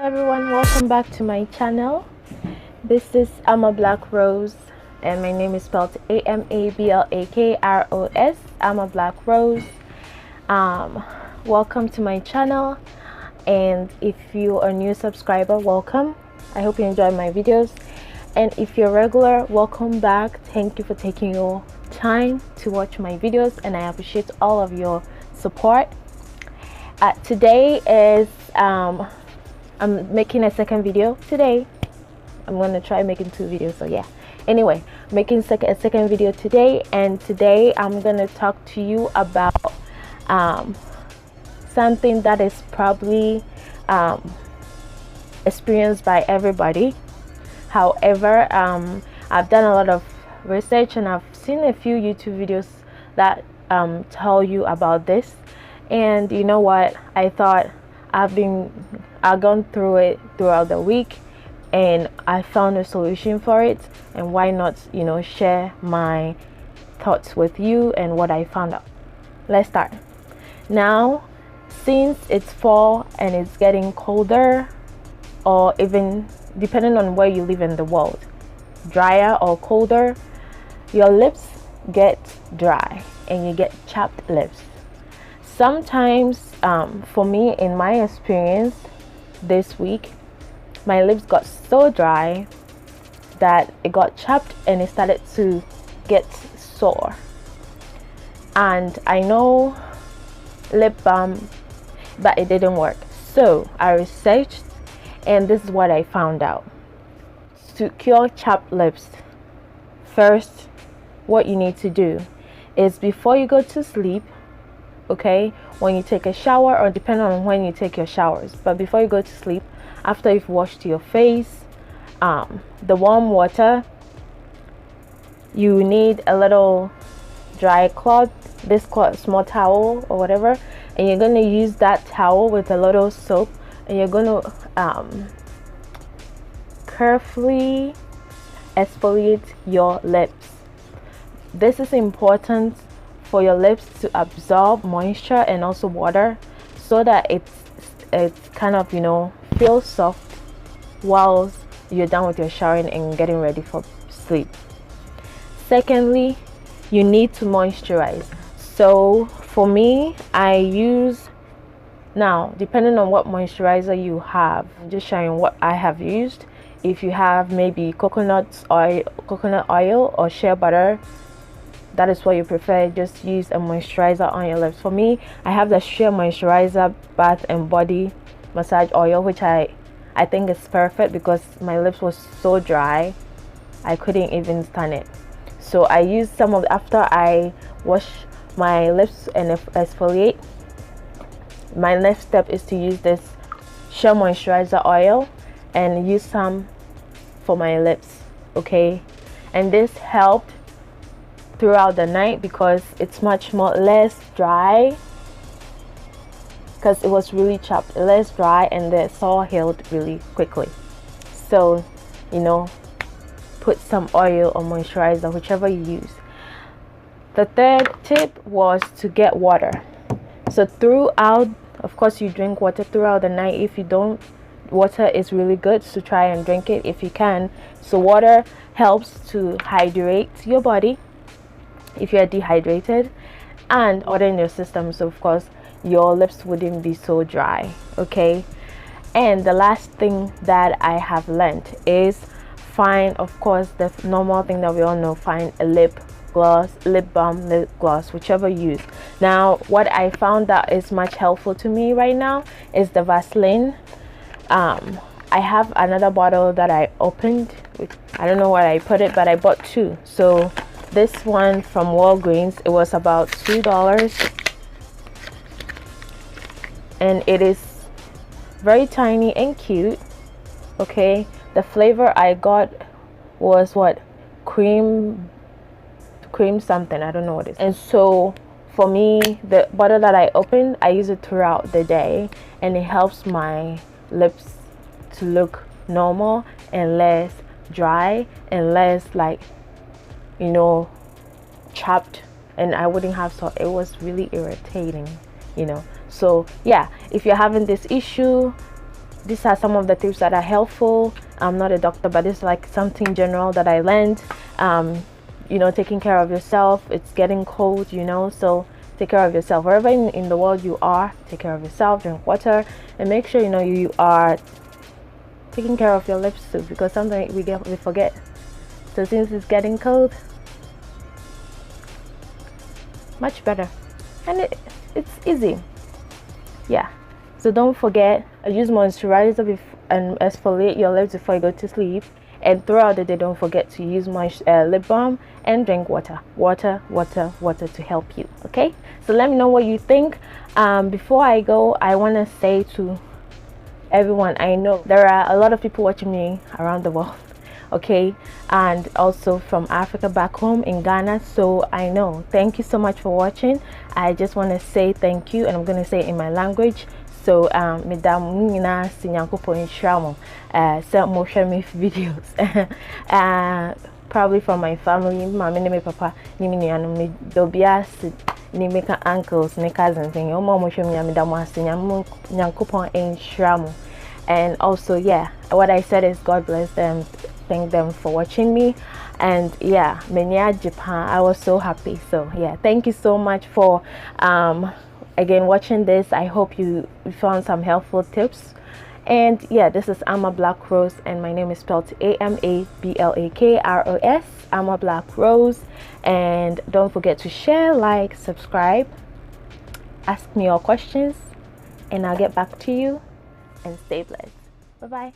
Everyone, welcome back to my channel. This is I'm a Black Rose and my name is spelled AMABLAKROS. I'm a Black Rose. Welcome to my channel, and if you are a new subscriber, welcome. I hope you enjoy my videos, and if you're regular, welcome back. Thank you for taking your time to watch my videos, and I appreciate all of your support. Today is I'm making a second video today. I'm gonna try making 2 videos, so yeah. Anyway, making a second video today, and today I'm gonna talk to you about something that is probably experienced by everybody. However, I've done a lot of research and I've seen a few YouTube videos that tell you about this, and you know what, I thought I've gone through it throughout the week and I found a solution for it, and why not, you know, share my thoughts with you and what I found out. Let's start. Now, since it's fall and it's getting colder, or even depending on where you live in the world, drier or colder, your lips get dry and you get chapped lips. Sometimes for me, in my experience this week, my lips got so dry that it got chapped and it started to get sore. And I know lip balm, but it didn't work. So I researched, and this is what I found out. To cure chapped lips, first, what you need to do is, before you go to sleep, okay, when you take a shower, or depending on when you take your showers, but before you go to sleep, after you've washed your face, the warm water, you need a little dry cloth, this cloth, small towel or whatever, and you're going to use that towel with a little soap, and you're going to carefully exfoliate your lips. This is important for your lips to absorb moisture and also water, so that it's kind of, you know, feels soft whilst you're done with your showering and getting ready for sleep. Secondly, you need to moisturize. So for me, I use, now depending on what moisturizer you have, I'm just showing what I have used. If you have maybe coconut oil or shea butter, that is what you prefer, just use a moisturizer on your lips. For me, I have the Shea Moisturizer Bath and Body Massage Oil, which I think is perfect because my lips was so dry I couldn't even stand it. So I use some of, after I wash my lips and exfoliate, my next step is to use this Shea Moisturizer Oil and use some for my lips, okay? And this helped throughout the night because it's much less dry, because it was really chapped, less dry, and the sore healed really quickly. So, you know, put some oil or moisturizer, whichever you use. The third tip was to get water. So throughout, of course, you drink water throughout the night. If you don't, water is really good, so try and drink it if you can. So water helps to hydrate your body if you are dehydrated, and water in your system, so of course your lips wouldn't be so dry, okay? And the last thing that I have learned is, find, of course, the normal thing that we all know, find a lip gloss, lip balm, lip gloss, whichever you use. Now, what I found that is much helpful to me right now is the Vaseline. I have another bottle that I opened, I don't know where I put it, but I bought 2. So this one from Walgreens, it was about $2, and it is very tiny and cute, okay? The flavor I got was what, cream something, I don't know what it is. And so for me, the bottle that I opened, I use it throughout the day, and it helps my lips to look normal and less dry and less, like, you know, chapped, and I wouldn't have, so it was really irritating, you know. So yeah, if you're having this issue, these are some of the tips that are helpful. I'm not a doctor, but it's like something general that I learned. You know, taking care of yourself. It's getting cold, you know, so take care of yourself wherever in the world you are. Take care of yourself, drink water, and make sure you know you are taking care of your lips too, because sometimes we forget. So since it's getting cold, much better, and it's easy. Yeah, so don't forget, use moisturizer and exfoliate your lips before you go to sleep. And throughout the day, don't forget to use my lip balm and drink water to help you. Okay, so let me know what you think. Before I go, I want to say to everyone, I know there are a lot of people watching me around the world, okay, and also from Africa back home in Ghana. So I know, thank you so much for watching. I just want to say thank you, and I'm going to say it in my language. So medam nina sinyankopo inshamo se mo share me videos probably from my family, mama ne me papa ni me nuanom ne dobia ni me ka uncles ne cousins and omo mo share me medam asinyankopo inshamo. And also, yeah, what I said is God bless them, thank them for watching me. And yeah, Menya Japan, I was so happy. So yeah, thank you so much for again watching this. I hope you found some helpful tips. And yeah, this is Ama Black Rose, and my name is spelled AMABLAKROS, Ama Black Rose. And don't forget to share, like, subscribe, ask me your questions, and I'll get back to you. And stay blessed. Bye bye.